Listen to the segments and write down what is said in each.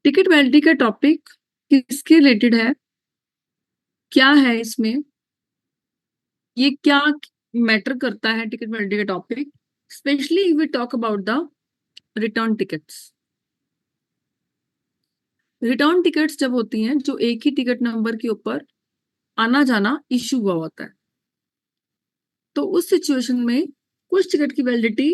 Ticket validity का topic किसके related है? क्या है इसमें? ये क्या मैटर करता है? टिकट वैलिडिटी का topic specially we talk about the return tickets. Return tickets जब होती हैं जो एक ही टिकट नंबर के ऊपर आना जाना इशू हुआ होता है, तो उस सिचुएशन में कुछ टिकट की वैलिडिटी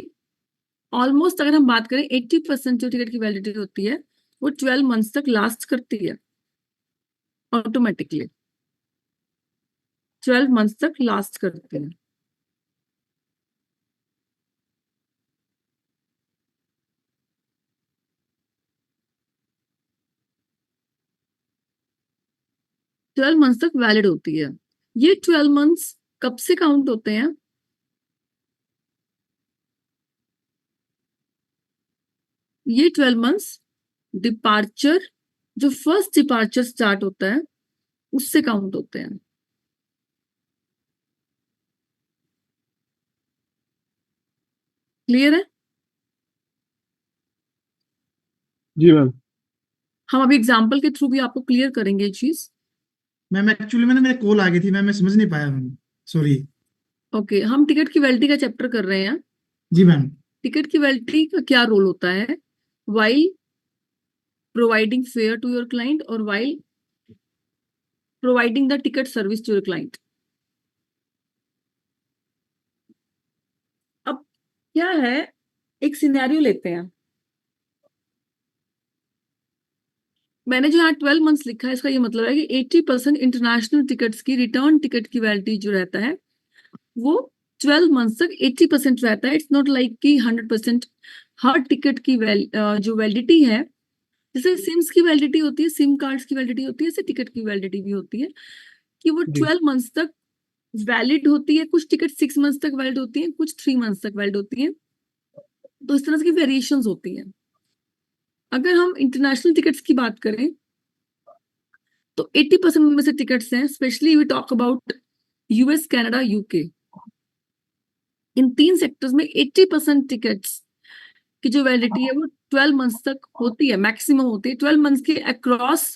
ऑलमोस्ट, अगर हम बात करें 80% जो टिकट की वैलिडिटी होती है वो 12 मंथ्स तक लास्ट करती है। ऑटोमेटिकली 12 मंथ्स तक लास्ट करती है। 12 मंथ्स तक वैलिड होती है। ये 12 मंथ्स कब से काउंट होते हैं? ये 12 मंथ्स डिपार्चर, जो फर्स्ट डिपार्चर स्टार्ट होता है उससे काउंट होते हैं। क्लियर है? जी मैम। हम अभी एग्जाम्पल के थ्रू भी आपको क्लियर करेंगे ये चीज। मैम एक्चुअली मैंने मेरे कॉल आ गई थी मैम, मैं समझ नहीं पाया मैम, सॉरी। ओके, हम टिकट की वैलिडिटी का चैप्टर कर रहे हैं। जी मैम। टिकट की वैलिडिटी का क्या रोल होता है while providing fare to your client और while providing the ticket service to your client. अब क्या है, एक सिनेरियो लेते हैं। मैंने जो यहाँ 12 मंथ्स लिखा है, इसका ये मतलब है कि 80% इंटरनेशनल टिकट्स की रिटर्न टिकट की वैलिडिटी जो रहता है वो 12 मंथ्स तक 80% रहता है। इट्स नॉट लाइक कि 100% हर टिकट की जो वैलिडिटी है, जैसे सिम्स की वैलिडिटी होती है, सिम कार्ड्स की वैलिडिटी होती है, ऐसे टिकट की वैलिडिटी भी होती है कि वो जी 12 मंथ्स तक वैलिड होती है। कुछ टिकट 6 मंथ्स तक वैलिड होती है, कुछ 3 मंथ्स तक वैलिड होती है। तो इस तरह की वेरिएशंस होती हैं। अगर हम इंटरनेशनल टिकट्स की बात करें तो 80% में से टिकट्स हैं, specially we talk about US, Canada, UK. इन 3 सेक्टर्स में 80% टिकट्स की जो वैलिडिटी है वो 12 मंथ्स तक होती है, मैक्सिमम होती है। 12 मंथ्स के अक्रॉस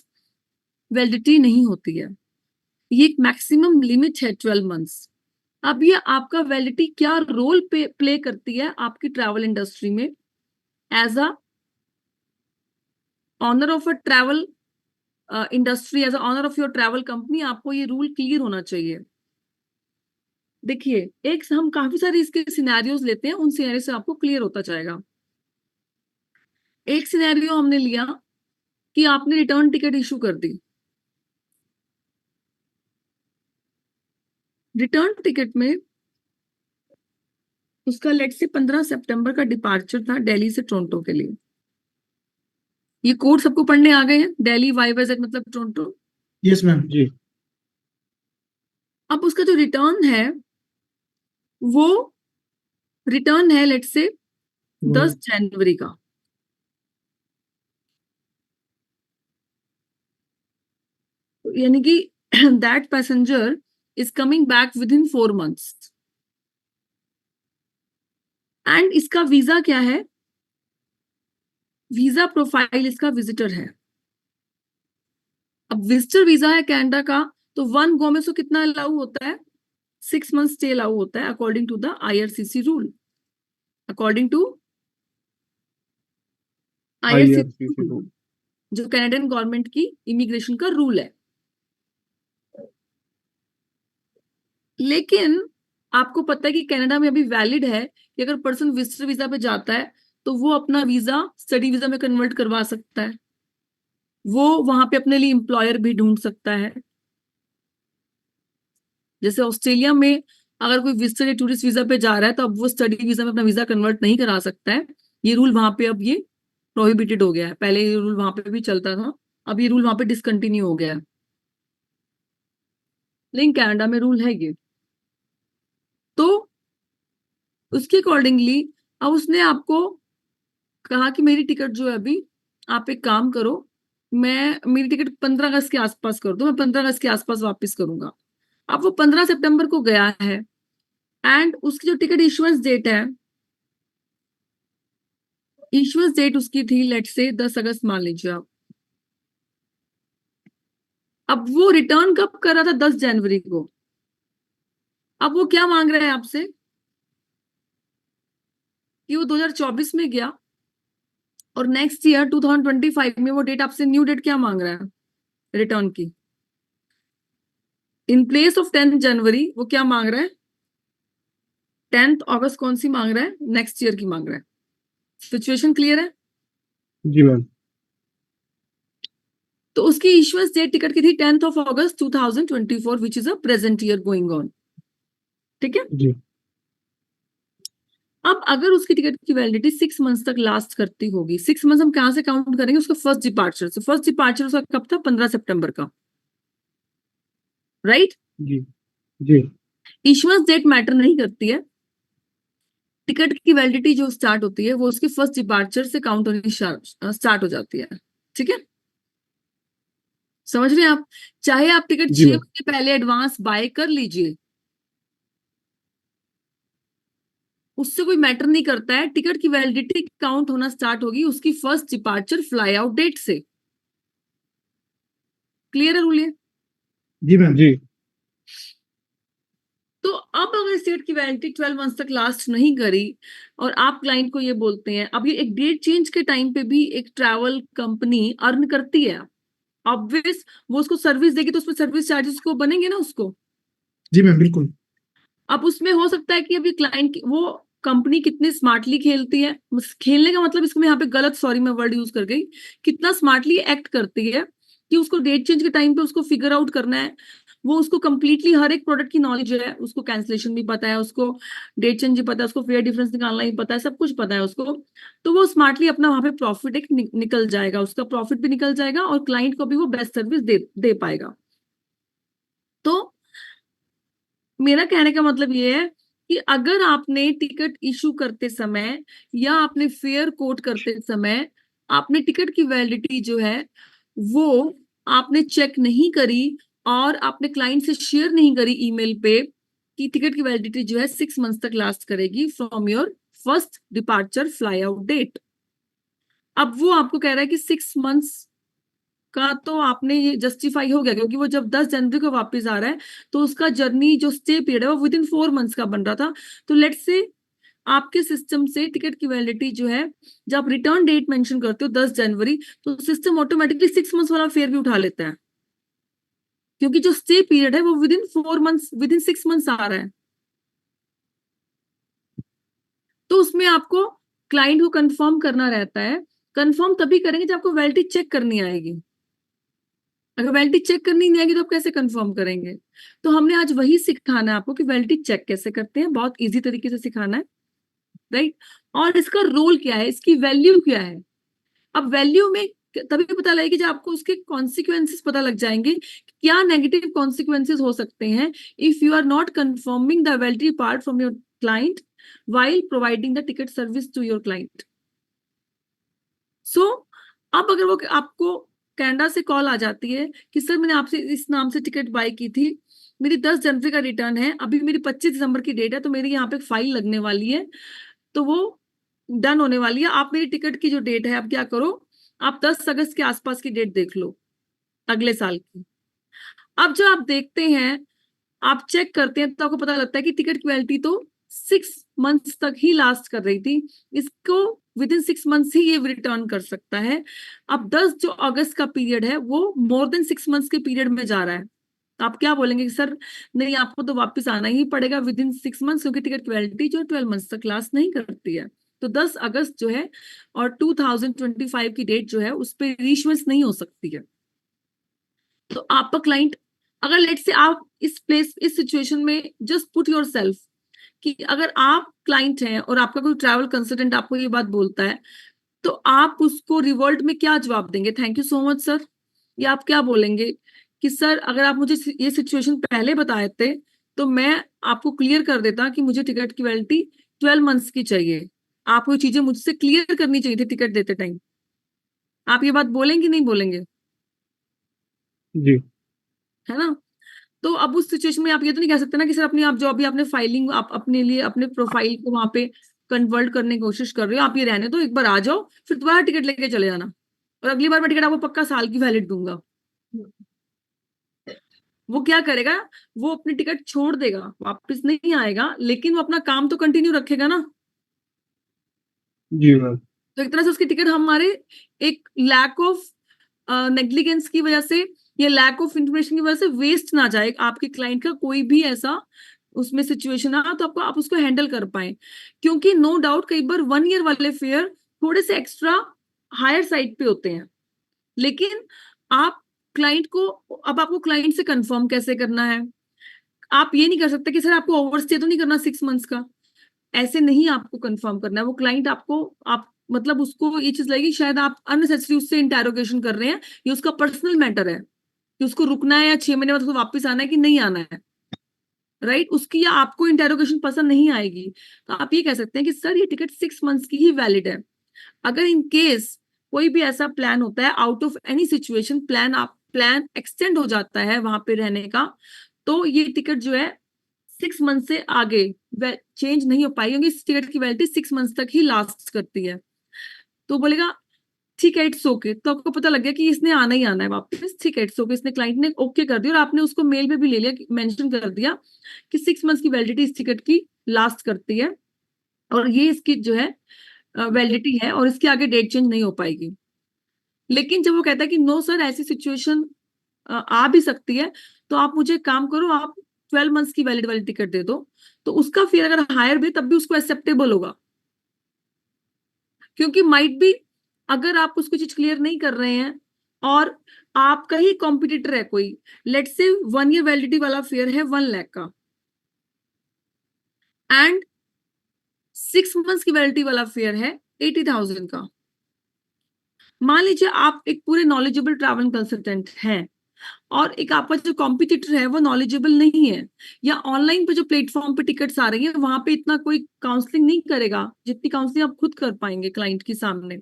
वैलिडिटी नहीं होती है। ये एक मैक्सिमम लिमिट है 12 मंथ्स। अब ये आपका वैलिडिटी क्या रोल प्ले करती है आपकी ट्रैवल इंडस्ट्री में as a owner of a travel industry, as a owner of your travel company, आपको ये रूल क्लियर होना चाहिए। देखिए, एक हम काफी सारे इसके सिनेरियोज लेते हैं, उन सिनेरियो से आपको क्लियर होता जाएगा। एक सिनेरियो हमने लिया कि आपने रिटर्न टिकट इशू कर दी। रिटर्न टिकट में उसका लेट से 15 सितंबर का डिपार्चर था दिल्ली से टोरंटो के लिए। ये कोड सबको पढ़ने आ गए हैं, दिल्ली YYZ मतलब टोरंटो। Yes ma'am. जी अब उसका जो रिटर्न है वो रिटर्न है लेट से 10 जनवरी का। यानी कि that passenger is coming back with in 4 months and इसका वीजा क्या है? वीजा प्रोफाइल इसका विजिटर है। अब विजिटर वीजा है कनाडा का, तो 1 गो में से कितना अलाउ होता है? 6 मंथ स्टे अलाउ होता है according to the IRCC rule. According to IRCC IRCC rule, जो कैनेडियन गवर्नमेंट की इमिग्रेशन का रूल है। लेकिन आपको पता है कि कनाडा में अभी वैलिड है कि अगर पर्सन विजिटर वीजा पे जाता है तो वो अपना वीजा स्टडी वीजा में कन्वर्ट करवा सकता है। वो वहां पे अपने लिए एम्प्लॉयर भी ढूंढ सकता है। जैसे ऑस्ट्रेलिया में अगर कोई विजिटर या टूरिस्ट वीजा पे जा रहा है तो अब वो स्टडी वीजा में अपना वीजा कन्वर्ट नहीं करा सकता है। ये रूल वहां पे अब ये प्रोहिबिटेड हो गया है। पहले ये रूल वहां पे भी चलता था, अब ये रूल वहां पे डिसकंटिन्यू हो गया है। लेकिन कनाडा में रूल है ये। तो उसके अकॉर्डिंगली अब उसने आपको कहा कि मेरी टिकट जो है अभी, आप एक काम करो, मेरी टिकट 15 अगस्त के आसपास कर दो, मैं 15 अगस्त के आसपास वापस करूंगा। अब वो 15 सितंबर को गया है एंड उसकी जो टिकट इशुएंस डेट है, इशुएंस डेट उसकी थी लेट से 10 अगस्त मान लीजिए आप। अब वो रिटर्न कब कर रहा था? 10 जनवरी को। अब वो क्या मांग रहा है आपसे कि वो 2024 में गया और नेक्स्ट ईयर 2025 में वो डेट आपसे न्यू डेट क्या मांग रहा है रिटर्न की? इन प्लेस ऑफ 10 जनवरी वो क्या मांग रहा है? 10 अगस्त कौन सी मांग रहा है? नेक्स्ट ईयर की मांग रहा है। सिचुएशन क्लियर है? जी मैम। तो उसकी इश्यूएंस डेट टिकट की थी 10 अगस्त 2024 which is a present year going on. ठीक है। जी अब अगर उसकी टिकट की वैलिडिटी 6 मंथ्स तक लास्ट करती होगी, 6 मंथ्स हम कहां से काउंट करेंगे? उसका फर्स्ट डिपार्चर से। फर्स्ट डिपार्चर उसका कब था? 15 सितंबर का, राइट? जी जी इश्यूएंस डेट मैटर नहीं करती है। टिकट की वैलिडिटी जो स्टार्ट होती है वो उसके फर्स्ट डिपार्चर से काउंट होनी स्टार्ट हो जाती है। ठीक है, समझ रहे हैं आप? चाहे आप टिकट जी 6 मैम। महीने पहले एडवांस बाय कर लीजिए, उससे कोई मैटर नहीं करता है। टिकट की वैलिडिटी काउंट होना स्टार्ट होगी उसकी first departure fly out date से। क्लियर है रूल ये? जी मैम। जी तो अब अगर इस टिकट की वैलिडिटी 12 मंथ्स तक लास्ट नहीं करी और आप क्लाइंट को ये बोलते हैं, अब ये एक डेट चेंज के टाइम पे भी एक ट्रैवल कंपनी अर्न करती है, ऑब्वियस वो उसको सर्विस देगी तो उसमें सर्विस चार्जेस को बनेंगे ना उसको। जी मैम बिल्कुल। अब उसमें हो सकता है कि अभी क्लाइंट वो कंपनी कितनी स्मार्टली खेलती है, खेलने का मतलब इसको मैं यहाँ पे गलत, सॉरी मैं वर्ड यूज कर गई, कितना स्मार्टली एक्ट करती है कि उसको डेट चेंज के टाइम पे उसको फिगर आउट करना है। वो उसको कंप्लीटली हर एक प्रोडक्ट की नॉलेज है, उसको कैंसिलेशन भी पता है, उसको डेट चेंज भी पता है, उसको फेयर डिफरेंस निकालना ही पता है, सब कुछ पता है उसको। तो वो स्मार्टली अपना वहां पे प्रॉफिट एक निकल जाएगा, उसका प्रॉफिट भी निकल जाएगा और क्लाइंट को भी वो बेस्ट सर्विस दे पाएगा। तो मेरा कहने का मतलब ये है कि अगर आपने टिकट इशू करते समय या आपने फेयर कोट करते समय आपने टिकट की वैलिडिटी जो है वो आपने चेक नहीं करी और आपने क्लाइंट से शेयर नहीं करी ईमेल पे कि टिकट की वैलिडिटी जो है 6 मंथ्स तक लास्ट करेगी from your first departure fly out date. अब वो आपको कह रहा है कि 6 मंथ्स का तो आपने ये जस्टिफाई हो गया क्योंकि वो जब 10 जनवरी को वापस आ रहा है तो उसका जर्नी जो स्टे पीरियड है वो विद इन 4 मंथ्स का बन रहा था। तो लेट्स से आपके सिस्टम से टिकट की वैलिडिटी जो है, जब आप रिटर्न डेट मेंशन करते हो 10 जनवरी, तो सिस्टम ऑटोमेटिकली 6 मंथ्स वाला फेयर भी उठा लेता है क्योंकि जो स्टे पीरियड है वो within 4 months, within 6 months आ रहा है। तो उसमें आपको क्लाइंट को कंफर्म करना रहता है। कंफर्म तभी करेंगे जब आपको वैलिडिटी चेक करनी आएगी। अगर वैलिडिटी चेक करनी नहीं आएगी तो आप कैसे कंफर्म करेंगे? तो हमने आज वही सिखाना है आपको कि वैलिडिटी चेक कैसे करते हैं, बहुत इजी तरीके से सिखाना है, राइट? और इसका रोल क्या है, इसकी वैल्यू क्या है? अब वैल्यू में तभी पता लगेगा जब आपको उसके कॉन्सिक्वेंसेस पता लग जाएंगे, क्या नेगेटिव कॉन्सिक्वेंसेस हो सकते हैं if you are not confirming the validity part from your client while providing the ticket service to your client. So, अब अगर वो आपको कनाडा से कॉल आ जाती है कि सर मैंने आपसे इस नाम से टिकट बाय की थी, मेरी 10 जनवरी का रिटर्न है, अभी मेरी 25 दिसंबर की डेट है, तो मेरी यहाँ पे फाइल लगने वाली है, तो वो डन होने वाली है, आप मेरी टिकट की जो डेट है आप क्या करो, आप 10 अगस्त के आसपास की डेट देख लो अगले साल की। अब जो आप देखते हैं, आप चेक करते हैं तो आपको पता लगता है कि टिकट की वैलिडिटी तो 6 मंथ्स तक ही लास्ट कर रही थी, इसको विद इन 6 मंथ्स ही ये रिटर्न कर सकता है। अब 10 जो अगस्त का पीरियड है वो मोर देन 6 मंथ्स के पीरियड में जा रहा है, तो आप क्या बोलेंगे कि सर नहीं आपको तो वापस आना ही पड़ेगा विद इन 6 मंथ्स, क्योंकि टिकट की वैलिडिटी जो 12 मंथ्स तक लास्ट नहीं करती है। तो 10 अगस्त जो है और 2025 की डेट जो है उस पर रीइश्यूएंस नहीं हो सकती है। तो आपका क्लाइंट, अगर लेट से आप इस सिचुएशन में जस्ट पुट योर सेल्फ कि अगर आप क्लाइंट हैं और आपका कोई ट्रैवल कंसल्टेंट आपको ये बात बोलता है, तो आप उसको रिवॉल्ट में क्या जवाब देंगे? Thank you so much sir, या आप क्या बोलेंगे कि सर अगर आप मुझे ये सिचुएशन पहले बताए थे तो मैं आपको क्लियर कर देता कि मुझे टिकट की वैलिडिटी 12 मंथ्स की चाहिए, आपको ये चीजें मुझसे क्लियर करनी चाहिए थी टिकट देते टाइम। आप ये बात बोलेंगे नहीं बोलेंगे? जी है ना? तो अब उस सिचुएशन में आप ये तो नहीं कह सकते ना कि सर अपनी आप जो अभी आपने फाइलिंग आप अपने लिए अपने प्रोफाइल को वहां पे कन्वर्ट करने की कोशिश कर रहे हो, आप ये रहने दो, एक बार आ जाओ फिर दोबारा टिकट लेके चले जाना, और अगली बार मैं टिकट आपको पक्का साल की वैलिड दूंगा। वो क्या करेगा, वो अपनी टिकट छोड़ देगा, वापस नहीं आएगा, लेकिन वो अपना काम तो कंटिन्यू रखेगा ना। जी मैम। तो एक तरह से उसकी टिकट हमारे एक लैक ऑफ नेग्लिजेंस की वजह से या लैक ऑफ इंफॉर्मेशन की वजह से वेस्ट ना जाए आपके क्लाइंट का कोई भी ऐसा उसमें सिचुएशन आ, तो आपको आप उसको हैंडल कर पाए। क्योंकि नो डाउट कई बार 1 ईयर वाले फेयर थोड़े से एक्स्ट्रा हायर साइड पे होते हैं, लेकिन आप क्लाइंट को, अब आपको क्लाइंट से कंफर्म कैसे करना है, आप ये नहीं कर सकते कि सर आपको ओवरस्टे तो नहीं करना 6 मंथ्स का, ऐसे नहीं आपको कंफर्म करना है। वो क्लाइंट आपको, आप मतलब उसको ये चीज लगेगी शायद आप अननेसेसरी उससे इंटेरोगेशन कर रहे हैं, ये उसका पर्सनल मैटर है कि उसको रुकना है या 6 महीने बाद उसको वापस आना है कि नहीं आना है, राइट। उसकी या आपको इंटेरोगेशन पसंद नहीं आएगी, तो आप ये कह सकते हैं कि सर ये टिकट 6 मंथ्स की ही वैलिड है। अगर इन केस कोई भी ऐसा प्लान होता है, out of any situation plan extend हो जाता है वहां पे रहने का, तो ये टिकट जो है 6 मंथ से आगे चेंज नहीं हो पाएगी, क्योंकि इस टिकट की वैलिडिटी 6 मंथ्स तक ही लास्ट करती है। तो बोलेगा ठीक है इट्स ओके, तो आपको पता लग गया कि इसने आना ही आना है वापस, ठीक है इट्स ओके, इसने क्लाइंट ने ओके कर दिया और आपने उसको मेल पे भी ले लिया, मेंशन कर दिया कि 6 मंथ्स की वैलिडिटी इस टिकट की लास्ट करती है, और ये इसकी जो है वैलिडिटी है, और इसके आगे डेट चेंज नहीं हो पाएगी। लेकिन जब वो कहता है कि नो सर ऐसी सिचुएशन आ भी सकती है, तो आप मुझे काम करो, आप 12 मंथ्स की वैलिड वाली टिकट दे दो, तो उसका फिर अगर हायर भी तब भी उसको एक्सेप्टेबल होगा। क्योंकि माइट भी अगर आप उसको चीज क्लियर नहीं कर रहे हैं और आपका ही कॉम्पिटिटर है कोई, लेट से 1 ईयर वैलिडिटी वाला फेयर है 1 लाख का, एंड 6 मंथ्स की वैलिडिटी वाला फेयर है 80,000 का। मान लीजिए आप एक पूरे नॉलेजेबल ट्रैवल कंसल्टेंट हैं और एक आपका जो कॉम्पिटिटर है वो नॉलेजेबल नहीं है, या ऑनलाइन पे जो प्लेटफॉर्म पे टिकट्स आ रही है वहां पे इतना कोई काउंसलिंग नहीं करेगा जितनी काउंसलिंग आप खुद कर पाएंगे क्लाइंट के सामने।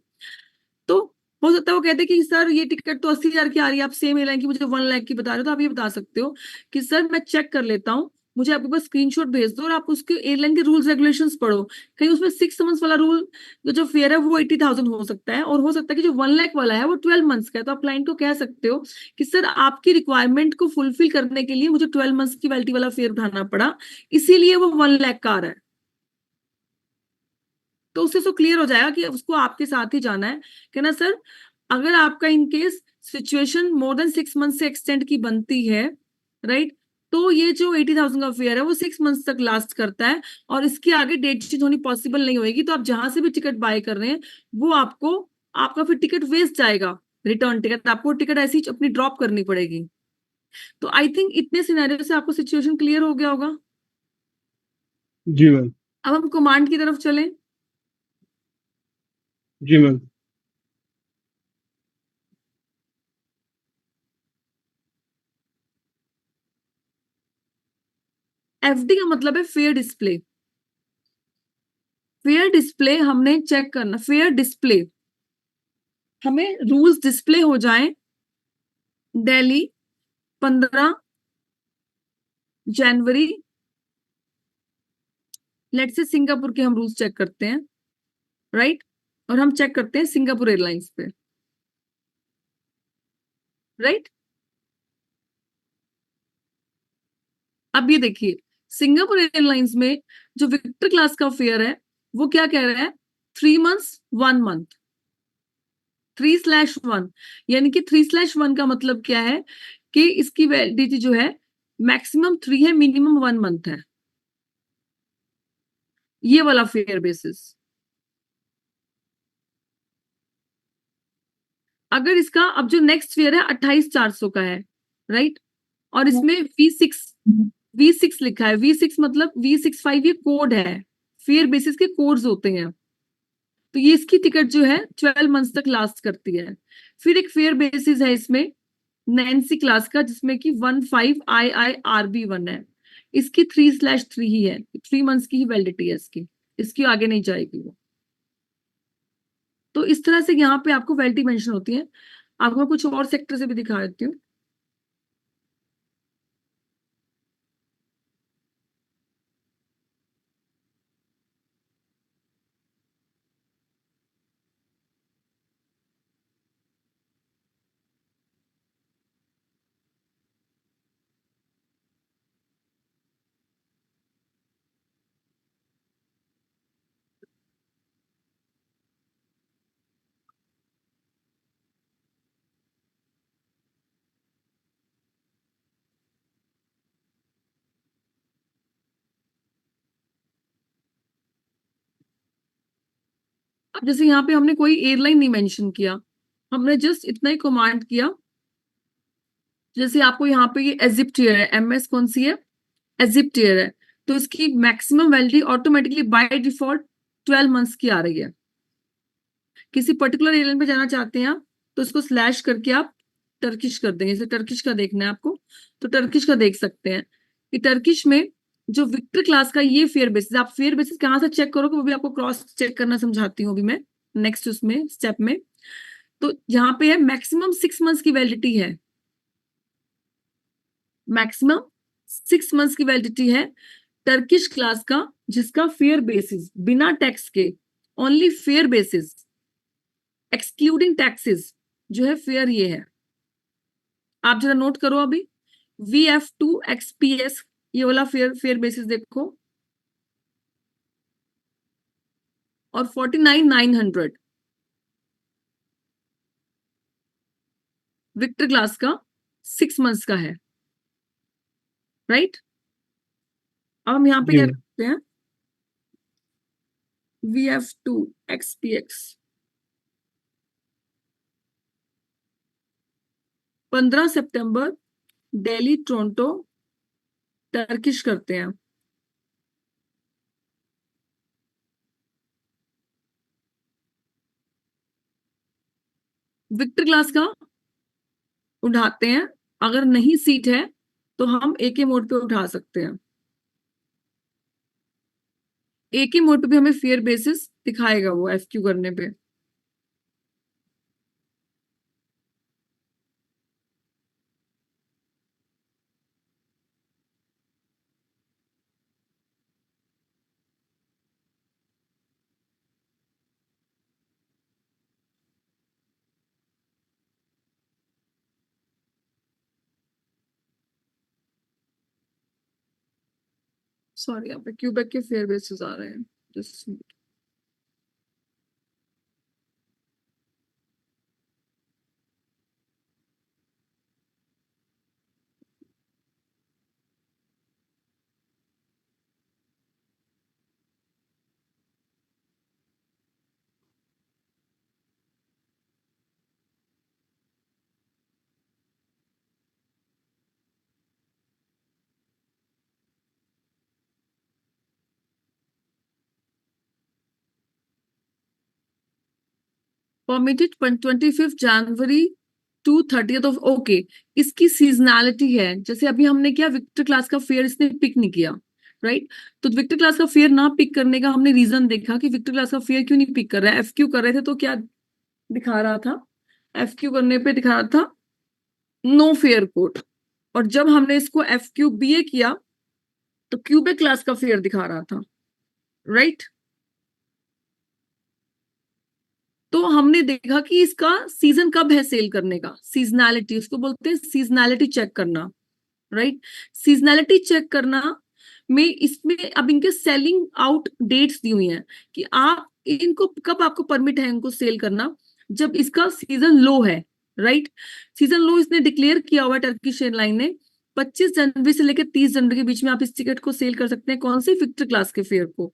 तो हो सकता है वो कहते हैं कि सर ये टिकट तो 80,000 की आ रही है, आप सेम एयरलाइन की मुझे 1 लाख की बता रहे हो, तो आप ये बता सकते हो कि सर मैं चेक कर लेता हूँ, मुझे आपके पास स्क्रीनशॉट भेज दो और आप उसके एयरलाइन के रूल्स रेगुलेशंस पढ़ो, कहीं उसमें 6 मंथ्स वाला रूल जो फेयर है वो 80,000 हो सकता है, और हो सकता है कि जो 1 लाख वाला है वो 12 मंथ्स का है। तो आप क्लाइंट को कह सकते हो कि सर आपकी रिक्वायरमेंट को फुलफिल करने के लिए मुझे 12 मंथ्स की वैलिडिटी वाला फेयर उठाना पड़ा, इसीलिए वो 1 लाख का आ रहा है। तो उससे तो क्लियर हो जाएगा कि उसको आपके साथ ही जाना है, कहना सर अगर आपका in case situation more than 6 month से एक्सटेंड की बनती है, राइट, तो ये जो 80,000 का फेयर है वो 6 मंथ्स तक लास्ट करता है, और इसके आगे डेट चेंज होनी पॉसिबल नहीं होगी, तो आप जहां से भी टिकट बाय कर रहे हैं वो आपको, आपका फिर टिकट वेस्ट जाएगा, रिटर्न टिकट आपको टिकट ऐसी ही अपनी ड्रॉप करनी पड़ेगी। तो आई थिंक इतने सिनेरियो से आपको सिचुएशन क्लियर हो गया होगा। जी मैम। अब हम कमांड की तरफ चलें। जी मैम। एफडी का मतलब है फेयर डिस्प्ले। फेयर डिस्प्ले हमने चेक करना, फेयर डिस्प्ले हमें रूल्स डिस्प्ले हो जाएं, दिल्ली 15 जनवरी, लेट से सिंगापुर के हम रूल्स चेक करते हैं, राइट, और हम चेक करते हैं सिंगापुर एयरलाइंस पे, राइट। अब ये देखिए सिंगापुर एयरलाइंस में जो विक्टर क्लास का फेयर है वो क्या कह रहा है, 3 मंथ्स 1 मंथ, 3/1, यानी कि 3/1 का मतलब क्या है कि इसकी वैलिडिटी जो है मैक्सिमम 3 है, मिनिमम 1 मंथ है, ये वाला फेयर बेसिस। अगर इसका अब जो नेक्स्ट फेयर है 28,400 का है, राइट, और इसमें V6 लिखा है, V6 मतलब V65 ये कोड है, फेयर बेसिस के कोड्स होते हैं, तो ये इसकी टिकट जो है 12 मंथ्स तक लास्ट करती है। फिर एक फेयर बेसिस है इसमें नैन्सी क्लास का, जिसमें कि 15II RB1 है, इसकी 3/3 ही है, 3 मंथ्स की ही वैलिडिटी है इसकी, इसकी आगे नहीं जाएगी वो। तो इस तरह से यहाँ पे आपको वैलिडिटी मेंशन होती है। आपको मैं कुछ और सेक्टर से भी दिखा देती हूँ। अब जैसे यहाँ पे हमने कोई एयरलाइन नहीं मेंशन किया, हमने जस्ट इतना ही कमांड किया, जैसे आपको यहाँ पे ये एजिप्टियर है, एमएस कौन सी है, एजिप्टियर है, तो इसकी maximum validity automatically by default 12 months की आ रही है। किसी पर्टिकुलर एयरलाइन पे जाना चाहते हैं आप, तो इसको स्लैश करके आप टर्किश कर देंगे। जैसे टर्किश का देखना है आपको, तो टर्किश का देख सकते हैं कि टर्किश में जो विक्टर क्लास का ये फेयर बेसिस, आप फेयर बेसिस कहाँ से चेक करोगे वो भी आपको क्रॉस चेक करना समझाती हूँ अभी मैं नेक्स्ट उसमें स्टेप में। तो यहाँ पे है मैक्सिमम 6 मंथ्स की वैलिडिटी है, मैक्सिमम 6 मंथ्स की वैलिडिटी है टर्किश क्लास का, जिसका फेयर बेसिस बिना टैक्स के, only fair basis excluding taxes जो है फेयर ये है। आप जरा नोट करो अभी, VF2XPS ये वाला फेयर बेसिस देखो, और 49,900 विक्टर क्लास का 6 मंथ्स का है, राइट। अब हम यहाँ पे जी क्या मैम। करते हैं, VF2XPX 15 सितंबर दिल्ली टोरंटो टर्किश करते हैं। विक्टर क्लास का उठाते हैं, अगर नहीं सीट है तो हम AK मोड पे उठा सकते हैं। AK मोड पे भी हमें फेयर बेसिस दिखाएगा वो FQ करने पे। सॉरी, यहाँ पे क्यूबेक के फेयर बेसिस आ रहे हैं, just permitted 25 January to 30th of okay. इसकी सीजनैलिटी है, जैसे अभी हमने किया विक्टर क्लास का फेयर इसने पिक नहीं किया, राइट। तो विक्टर क्लास का फेयर ना पिक करने का हमने रीजन देखा कि विक्टर क्लास का फेयर क्यों नहीं पिक कर रहा है। FQ कर रहे थे तो क्या दिखा रहा था, FQ करने पे दिखा रहा था नो फेयर कोट, और जब हमने इसको FQBA किया तो क्यूबेक क्लास का फेयर दिखा रहा था, राइट। तो हमने देखा कि इसका सीजन कब है सेल करने का, सीजनैलिटी उसको बोलते हैं, सीजनैलिटी चेक करना, राइट। सीजनैलिटी चेक करना में इसमें अब इनके सेलिंग आउट डेट्स दी हुई हैं कि आप इनको कब आपको परमिट है इनको सेल करना, जब इसका सीजन लो है, राइट। सीजन लो इसने डिक्लेयर किया हुआ है टर्किश एयरलाइन ने, 25 जनवरी से लेकर 30 जनवरी के बीच में आप इस टिकट को सेल कर सकते हैं। कौन सी विक्टर क्लास के फेयर को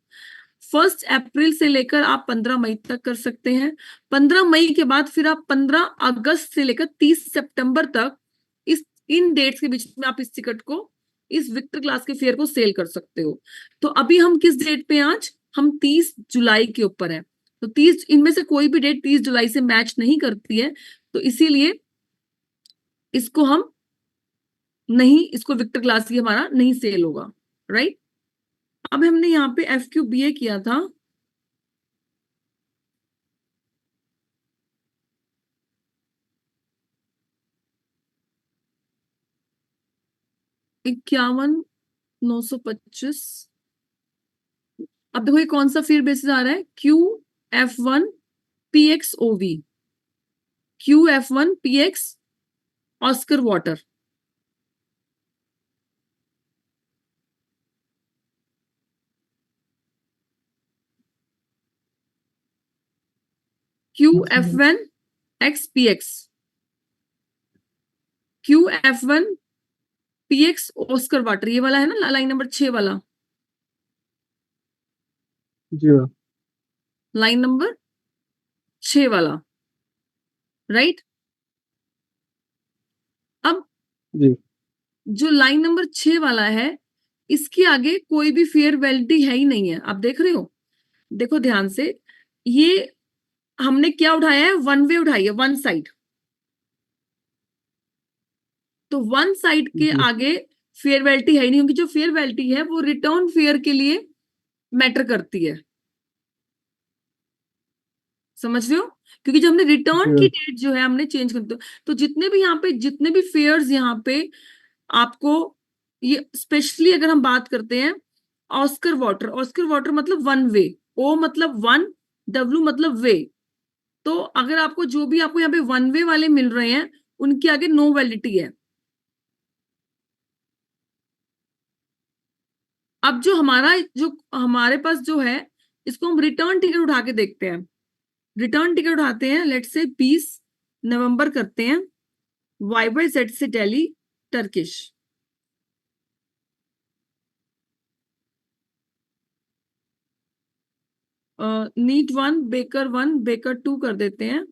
1 अप्रैल से लेकर आप 15 मई तक कर सकते हैं। 15 मई के बाद फिर आप 15 अगस्त से लेकर 30 सितंबर तक इस इन डेट्स के बीच में आप इस टिकट को, इस विक्टर क्लास के फेयर को सेल कर सकते हो। तो अभी हम किस डेट पे, आज हम 30 जुलाई के ऊपर है, तो 30 इनमें से कोई भी डेट 30 जुलाई से मैच नहीं करती है, तो इसीलिए इसको हम नहीं, इसको विक्टर क्लास ही हमारा नहीं सेल होगा, राइट। अब हमने यहाँ पे FQBA किया था, 51,925। अब देखो ये कौन सा फेयर बेसिस आ रहा है, QF1PXOV, QF1PX Oscar water, QF1XPX, QF1PX Oscar water, ये वाला है ना लाइन नंबर 6 वाला, जी मैम। लाइन नंबर 6 वाला, राइट। अब जी जो लाइन नंबर 6 वाला है, इसके आगे कोई भी फेयर वैलिडिटी है ही नहीं है। आप देख रहे हो, देखो ध्यान से, ये हमने क्या उठाया है, वन वे उठाई है, वन साइड। तो वन साइड के जी आगे फेयर वैलिडिटी है ही नहीं, क्योंकि जो फेयर वैलिडिटी है वो रिटर्न फेयर के लिए मैटर करती है। समझ रहे हो, क्योंकि जब हमने जी रिटर्न की मैम। डेट जो है हमने चेंज कर दो, तो जितने भी यहाँ पे जितने भी फेयर्स यहाँ पे आपको, ये स्पेशली अगर हम बात करते हैं ऑस्कर वाटर, ऑस्कर वाटर मतलब वन वे, ओ मतलब वन, डब्ल्यू मतलब वे। तो अगर आपको जो भी आपको यहाँ पे वन वे वाले मिल रहे हैं, उनके आगे नो वैलिडिटी है। अब जो हमारे पास जो है, इसको हम रिटर्न टिकट उठा के देखते हैं। रिटर्न टिकट उठाते हैं, लेट से 20 नवंबर करते हैं, वाई बाई जेड से दिल्ली टर्किश। नीट 1, बेकर 1, बेकर 2 कर देते हैं,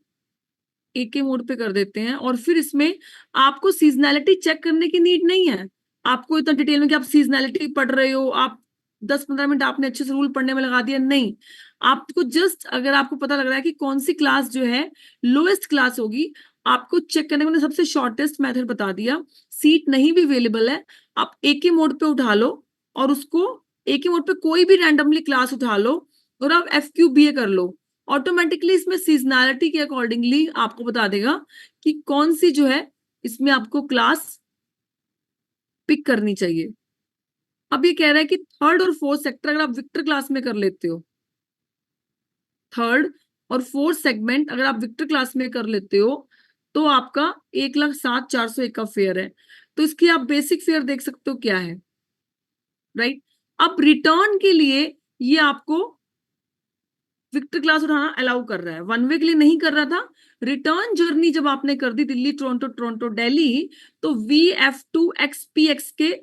एक के मोड पे कर देते हैं। और फिर इसमें आपको सीजनैलिटी चेक करने की नीड नहीं है। आपको इतना डिटेल में कि आप सीजनैलिटी पढ़ रहे हो, आप 10-15 मिनट आपने अच्छे से रूल पढ़ने में लगा दिया, नहीं। आपको जस्ट अगर आपको पता लग रहा है कि कौन सी क्लास जो है लोएस्ट क्लास होगी, आपको चेक करने में सबसे शॉर्टेस्ट मेथड बता दिया। सीट नहीं भी अवेलेबल है, आप एक ही मोड पे उठा लो, और उसको एक ही मोड पे कोई भी रैंडमली क्लास उठा लो, और आप FQBA कर लो। ऑटोमेटिकली इसमें सीजनैलिटी के अकॉर्डिंगली आपको बता देगा कि कौन सी जो है इसमें आपको क्लास पिक करनी चाहिए। अब ये कह रहा है कि थर्ड और फोर्थ सेक्टर अगर आप विक्टर क्लास में कर लेते हो, थर्ड और फोर्थ सेगमेंट अगर आप विक्टर क्लास में कर लेते हो, तो आपका 1,07,401 का फेयर है। तो इसकी आप बेसिक फेयर देख सकते हो क्या है, राइट। अब रिटर्न के लिए ये आपको विक्टर क्लास उठाना अलाउ कर रहा है, वन वे के लिए नहीं कर रहा था। रिटर्न जर्नी जब आपने कर दी दिल्ली टोरंटो टोरंटो दिल्ली, तो VF2XPX के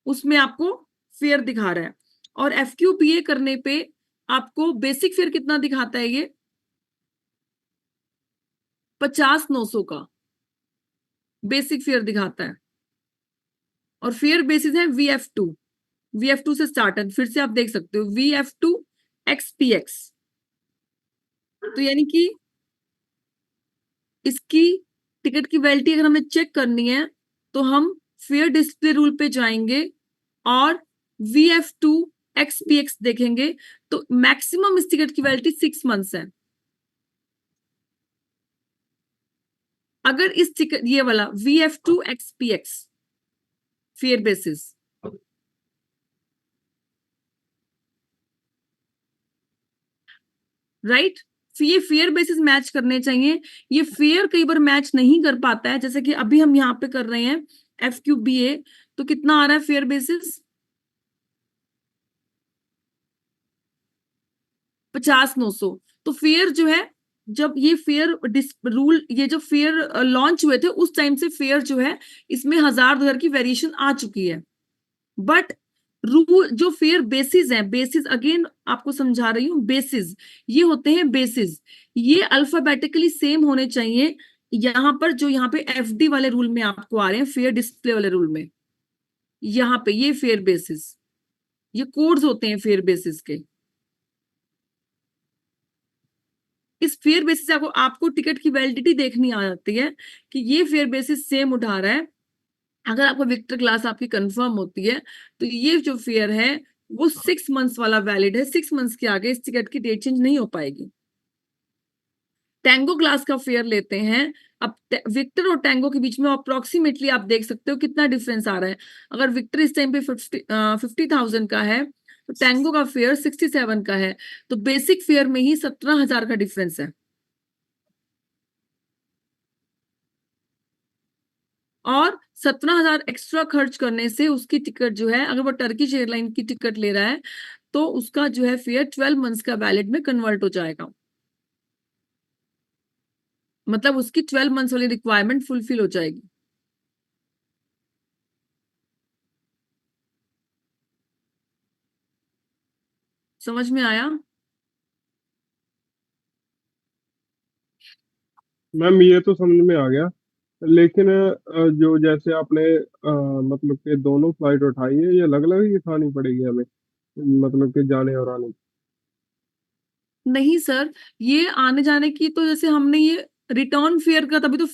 उसमें आपको फेयर दिखा रहा है। और FQBA करने पे आपको बेसिक फेयर कितना दिखाता है, ये 50,900 का बेसिक फेयर दिखाता है। और फेयर बेसिस है VF2 से स्टार्ट है, फिर से आप देख सकते हो VF2XPX। तो यानी कि इसकी टिकट की वैलिडिटी अगर हमें चेक करनी है, तो हम फेयर डिस्प्ले रूल पे जाएंगे और VF2XPX देखेंगे। तो मैक्सिमम इस टिकट की वैलिडिटी 6 मंथ्स है। अगर इस टिकट ये वाला VF2XPX फेयर बेसिस, राइट, ये फेयर बेसिस मैच करने चाहिए। ये फेयर कई बार मैच नहीं कर पाता है, जैसे कि अभी हम यहाँ पे कर रहे हैं FQBA, तो कितना आ रहा है फेयर बेसिस, 50,900। तो फेयर जो है, जब ये फेयर रूल, ये जो फेयर लॉन्च हुए थे, उस टाइम से फेयर जो है इसमें 1,000-2,000 की वेरिएशन आ चुकी है। बट रूल जो फेयर बेसिस है, बेसिस अगेन आपको समझा रही हूँ, बेसिस ये होते हैं बेसिस, ये अल्फाबेटिकली सेम होने चाहिए। यहाँ पर जो यहाँ पे FD वाले रूल में आपको आ रहे हैं, फेयर डिस्प्ले वाले रूल में, यहाँ पे ये फेयर बेसिस, ये कोड्स होते हैं फेयर बेसिस के। इस फेयर बेसिस से आपको टिकट की वैलिडिटी देखनी आ जाती है कि ये फेयर बेसिस सेम उठा रहा है। अगर आपको विक्टर क्लास आपकी कंफर्म होती है, तो ये जो फेयर है वो 6 मंथ्स वाला वैलिड है। 6 मंथ्स के आगे इस टिकट की डेट चेंज नहीं हो पाएगी। टैंगो क्लास का फेयर लेते हैं। अब विक्टर और टैंगो के बीच में अप्रोक्सीमेटली आप देख सकते हो कितना डिफरेंस आ रहा है। अगर विक्टर इस टाइम पे 50,000 का है, तो टैंगो का फेयर 67 का है। तो बेसिक फेयर में ही 17,000 का डिफरेंस है। और 17,000 एक्स्ट्रा खर्च करने से उसकी टिकट जो है, अगर वो टर्किश एयरलाइन की टिकट ले रहा है, तो उसका जो है फेयर 12 मंथ्स का वैलिड में कन्वर्ट हो जाएगा। मतलब उसकी 12 मंथ्स वाली रिक्वायरमेंट फुलफिल हो जाएगी। समझ में आया? मैम ये तो समझ में आ गया, लेकिन जो जैसे आपने मतलब कि दोनों फ्लाइट उठाई है, ये अलग अलग ही उठानी पड़ेगी हमें, मतलब कि जाने और आने नहीं सर, ये आने जाने की तो जैसे हमने ये रिटर्न फेयर का, तभी तो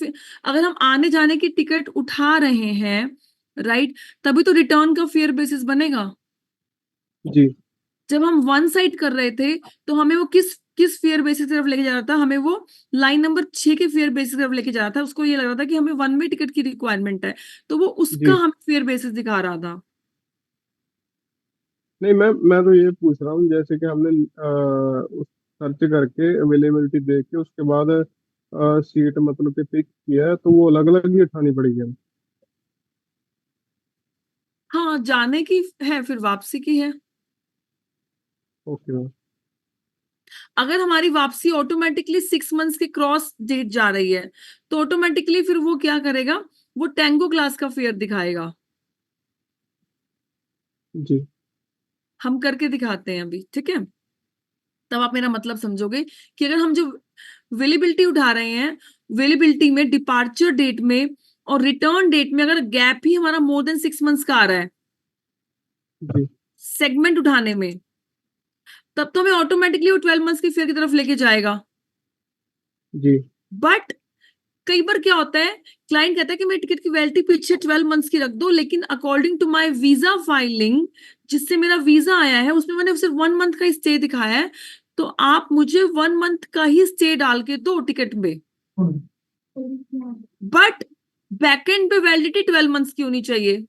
अगर हम आने जाने की टिकट उठा रहे हैं, राइट, तभी तो रिटर्न का फेयर बेसिस बनेगा। की। जी। जब हम वन साइड कर रहे थे तो हमें वो किस किस फेयर बेसिस की तरफ लेके जा रहा था, हमें वो लाइन नंबर 6 के फेयर बेसिस की तरफ लेके जा रहा था। उसको ये लग रहा था कि हमें वन वे टिकट की रिक्वायरमेंट है, तो वो उसका जी। हमें फेयर बेसिस दिखा रहा था। नहीं मैं तो ये पूछ रहा हूँ, जैसे कि हमने उस सर्च करके अवेलेबिलिटी देख के उसके बाद सीट मतलब कि पिक किया है, तो वो अलग अलग ही उठानी पड़ेगी हमें। हाँ, जाने की है, फिर वापसी की है। Okay ma'am. अगर हमारी वापसी ऑटोमेटिकली 6 मंथ्स के क्रॉस डेट जा रही है, तो ऑटोमेटिकली फिर वो क्या करेगा, वो टैंगो क्लास का फेयर दिखाएगा। जी। हम करके दिखाते हैं अभी, ठीक है, तब आप मेरा मतलब समझोगे कि अगर हम जो अवेलेबिलिटी उठा रहे हैं, अवेलेबिलिटी में डिपार्चर डेट में और रिटर्न डेट में अगर गैप ही हमारा मोर देन 6 मंथ्स का आ रहा है जी। सेगमेंट उठाने में, तब तो हमें ऑटोमेटिकली वो 12 मंथ्स की फेयर की तरफ लेके जाएगा। जी। बट कई बार क्या होता है, क्लाइंट कहता है कि मेरी टिकट की वैलिडिटी पीछे 12 मंथ्स की रख दो, लेकिन according to my visa filing, जिससे मेरा वीजा आया है उसमें मैंने सिर्फ 1 मंथ का स्टे दिखाया है, तो आप मुझे 1 मंथ का ही स्टे डाल के दो टिकट में, बट बैकएंड पे वैलिडिटी 12 मंथ्स की होनी चाहिए।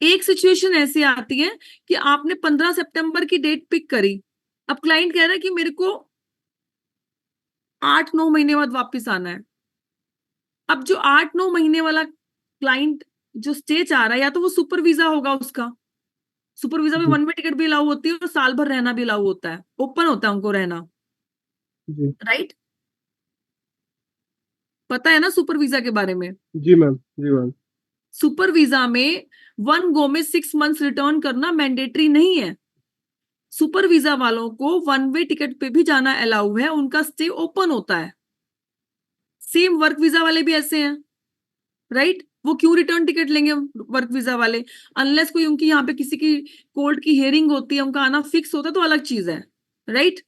एक सिचुएशन ऐसी आती है कि आपने 15 सितंबर की डेट पिक करी, अब क्लाइंट कह रहा है कि मेरे को 8-9 महीने बाद वापस आना है। अब जो 8-9 महीने वाला क्लाइंट जो स्टे चाह रहा है, या तो वो सुपर वीजा होगा उसका, सुपर वीजा में जी। वन वे टिकट भी अलाउ होती है और साल भर रहना भी अलाउ होता है, ओपन होता है उनको रहना, जी। राइट, पता है ना सुपर वीजा के बारे में। जी मैम। जी मैम। सुपर वीजा में वन गो में 6 मंथ्स रिटर्न करना मैंडेटरी नहीं है। सुपर वीजा वालों को वन वे टिकट पे भी जाना अलाउ है, उनका स्टे ओपन होता है। सेम वर्क वीजा वाले भी ऐसे हैं, राइट, वो क्यों रिटर्न टिकट लेंगे वर्क वीजा वाले, अनलेस कोई उनकी यहाँ पे किसी की कोर्ट की हियरिंग होती है, उनका आना फिक्स होता है, तो अलग चीज है, राइट।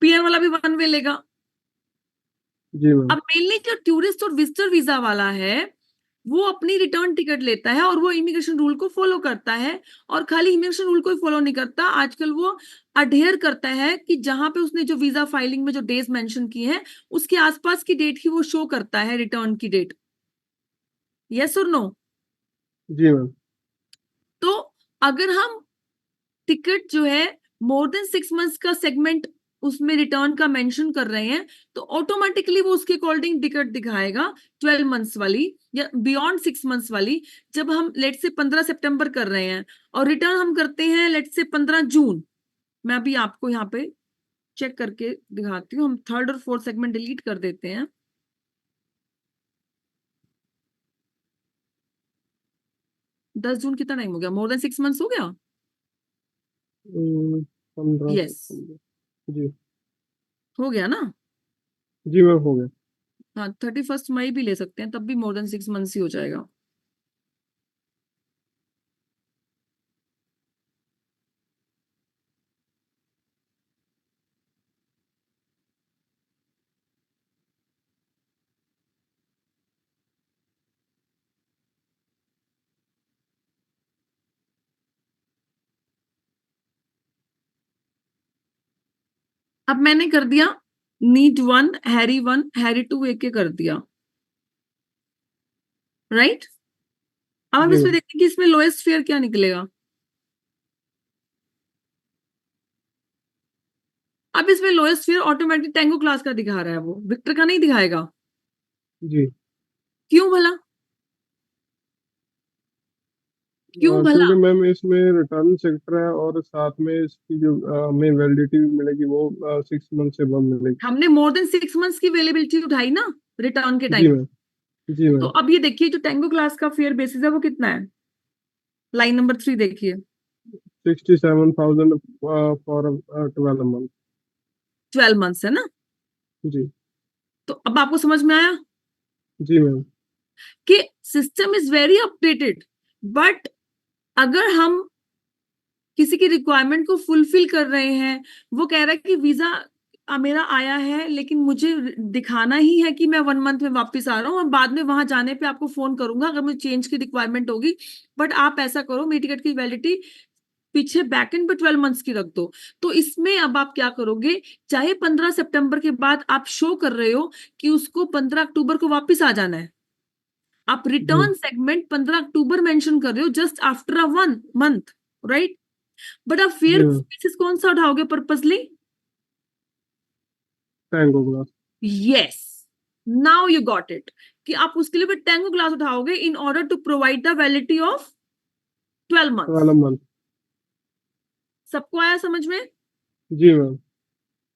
पीआर वाला भी वन वे लेगा। जी मैम। अब मेनली जो टूरिस्ट और विजिटर वीजा वाला है, वो अपनी रिटर्न टिकट लेता है और वो इमिग्रेशन रूल को फॉलो करता है, और खाली इमिग्रेशन रूल को ही फॉलो नहीं करता, आजकल वो अडेयर करता है कि जहां पे उसने जो वीजा फाइलिंग में जो डेज मेंशन की है, उसके आसपास की डेट ही वो शो करता है, रिटर्न की डेट। यस और नो? जी मैम। तो अगर हम टिकट जो है मोर देन 6 मंथ्स का सेगमेंट उसमें रिटर्न का मेंशन कर रहे हैं, तो ऑटोमेटिकली वो उसके अकॉर्डिंग टिकट दिखाएगा 12 मंथ्स वाली या बियॉन्ड 6 मंथ्स वाली। जब हम लेट से 15 सितंबर कर रहे हैं और रिटर्न हम करते हैं लेट से 15 जून, मैं अभी आपको यहाँ पे चेक करके दिखाती हूँ, हम थर्ड और फोर्थ सेगमेंट डिलीट कर देते हैं। दस जून कितना टाइम हो गया, मोर देन 6 मंथ्स हो गया। 15 यस, सितंबर। जी। हो गया ना। जी मैम हो गया। हाँ, 31 मई भी ले सकते हैं, तब भी मोर देन 6 मंथ्स ही हो जाएगा। अब मैंने कर दिया नीट 1, हैरी 2 एक के कर दिया, राइट। अब हम जी इसमें मैम। देखते हैं कि इसमें लोएस्ट फेयर क्या निकलेगा। अब इसमें lowest fair automatic tango class का दिखा रहा है, वो विक्टर का नहीं दिखाएगा। जी। क्यों भला, क्यों भला? क्योंकि मैम इसमें रिटर्न सेक्टर है, और साथ में इसकी जो हमें वैलिडिटी भी मिलेगी वो 6 मंथ से बंद मिलेगी। हमने मोर देन 6 मंथ्स की अवेलेबिलिटी उठाई ना रिटर्न के जी टाइम। मैम। जी तो मैम। अब ये देखिए जो टैंगो क्लास का फेयर बेसिस है वो कितना है, लाइन नंबर 3 देखिए। 67,000 फॉर 12 मंथ। 12 मंथ्स है ना। जी तो अब आपको समझ में आया जी मैम। कि system is very updated, but अगर हम किसी की रिक्वायरमेंट को फुलफिल कर रहे हैं, वो कह रहा है कि वीजा मेरा आया है लेकिन मुझे दिखाना ही है कि मैं 1 मंथ में वापस आ रहा हूँ, और बाद में वहां जाने पे आपको फोन करूंगा अगर मुझे चेंज की रिक्वायरमेंट होगी, बट आप ऐसा करो मेरी टिकट की वैलिडिटी पीछे बैक एंड पे 12 मंथ्स की रख दो। तो इसमें अब आप क्या करोगे, चाहे 15 सितंबर के बाद आप शो कर रहे हो कि उसको 15 अक्टूबर को वापस आ जाना है, आप रिटर्न सेगमेंट 15 अक्टूबर मेंशन कर रहे हो just after a 1 month, right. But आप जी फेयर मैम। स्पेसिस कौन सा उठाओगे purposely? Tango class. Yes, now you got it, कि आप उसके लिए भी टैंगो क्लास उठाओगे in order to provide the validity of 12 months. 12 month. सबको आया समझ में? जी मैम।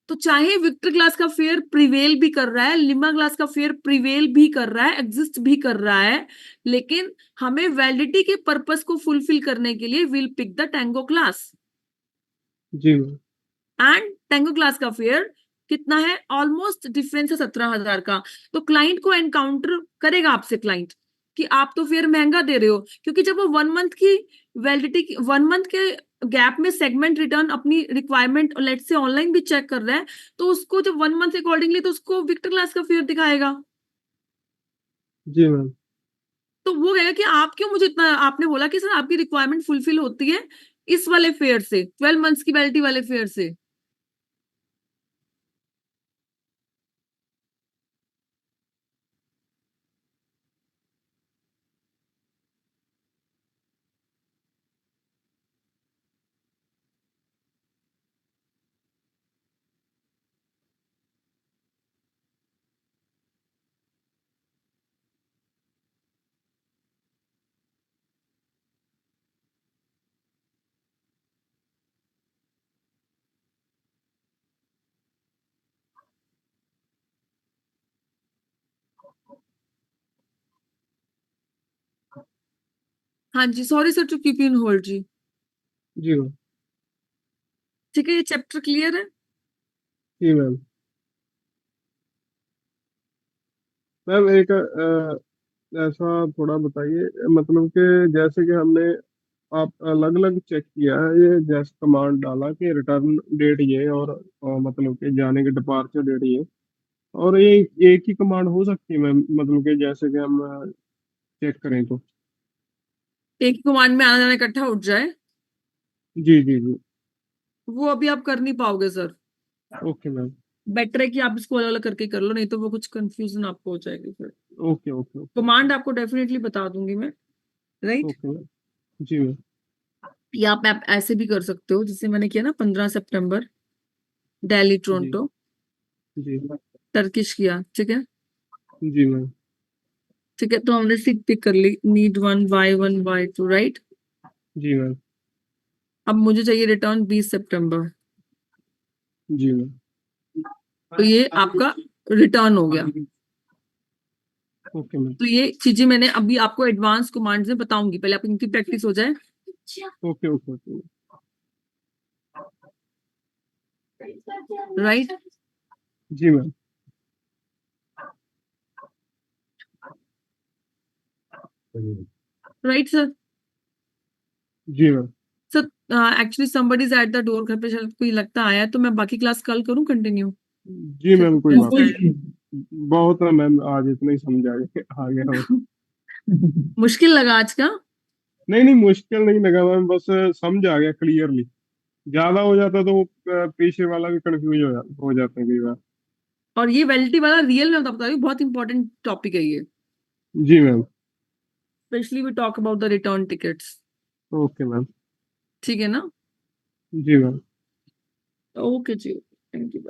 तो चाहे विक्टर क्लास का फेयर प्रिवेल भी कर रहा है, लिमा क्लास का फेयर प्रिवेल भी कर रहा है, एग्जिस्ट भी कर रहा है, लेकिन हमें वैलिडिटी के पर्पस को फुलफिल करने के लिए will pick the tango class. जी मैम। एंड टैंगो क्लास का फेयर कितना है, ऑलमोस्ट डिफरेंस है 17,000 का। तो क्लाइंट को एनकाउंटर करेगा आपसे क्लाइंट कि आप तो फेयर महंगा दे रहे हो, क्योंकि जब वो 1 मंथ की वैलिडिटी 1 मंथ के गैप में सेगमेंट रिटर्न अपनी रिक्वायरमेंट लेट से ऑनलाइन भी चेक कर रहा है, तो उसको जब 1 मंथ अकॉर्डिंगली तो उसको विक्टर क्लास का फेयर दिखाएगा। जी मैम। तो वो कहेगा कि आप क्यों मुझे इतना, आपने बोला कि सर आपकी रिक्वायरमेंट फुलफिल होती है इस वाले फेयर से, 12 मंथ्स की वैलिडिटी वाले फेयर से। हाँ जी, sorry sir to keep you in hold जी। जी मैम। ठीक है, ये चैप्टर क्लियर है? जी मैम। मैम एक ऐसा थोड़ा बताइए, मतलब कि जैसे कि हमने आप अलग अलग चेक किया है, ये जैसे कमांड डाला कि रिटर्न डेट ये और मतलब कि जाने के डिपार्चर डेट ये, और ये एक ही कमांड हो सकती है मैम, मतलब कि जैसे कि हम चेक करें तो। एक कमांड में आना जाना इकट्ठा उठ जाए, जी जी जी। वो अभी आप कर नहीं पाओगे सर। Okay ma'am. बेटर है कि आप इसको अलग अलग करके कर लो, नहीं तो वो कुछ कंफ्यूजन आपको हो जाएगी फिर। Okay okay okay. कमांड आपको डेफिनेटली बता दूंगी मैं, राइट। Okay ma'am. जी मैम। या आप ऐसे भी कर सकते हो जैसे मैंने किया ना, 15 सितंबर दिल्ली जी टोरंटो जी टर्किश किया, ठीक है। जी मैम। ठीक है, तो हमने सीट पिक कर ली, नीड 1 Y1 Y2, राइट। जी मैम। अब मुझे चाहिए रिटर्न 20 सितंबर, जी मैम। तो ये आपका रिटर्न हो गया। Okay ma'am. तो ये चीजें मैंने अभी आपको एडवांस कमांड्स में बताऊंगी, पहले आप इनकी प्रैक्टिस हो जाए, ओके ओके ओके। राइट। जी मैम। Right sir. जी ma'am. Sir actually somebody is at the door, घर पे शायद कोई लगता आया है, तो मैं बाकी क्लास कल करूं कंटिन्यू? जी मैम, कोई बात नहीं, बहुत है मैम, आज इतना ही समझ आ गया हो। मुश्किल लगा आज का? नहीं नहीं, मुश्किल नहीं लगा मैम, बस समझ आ गया क्लियरली। ज्यादा हो जाता तो वो पीछे वाला भी कंफ्यूज हो जाते हैं कई बार। और ये वैलिडिटी वाला रियल में बता रही हूँ, बहुत इंपॉर्टेंट टॉपिक है ये, जी ma'am. Specially we talk about the return tickets. Okay ma'am. ठीक है ना? जी मैम। ओके जी, थैंक यू।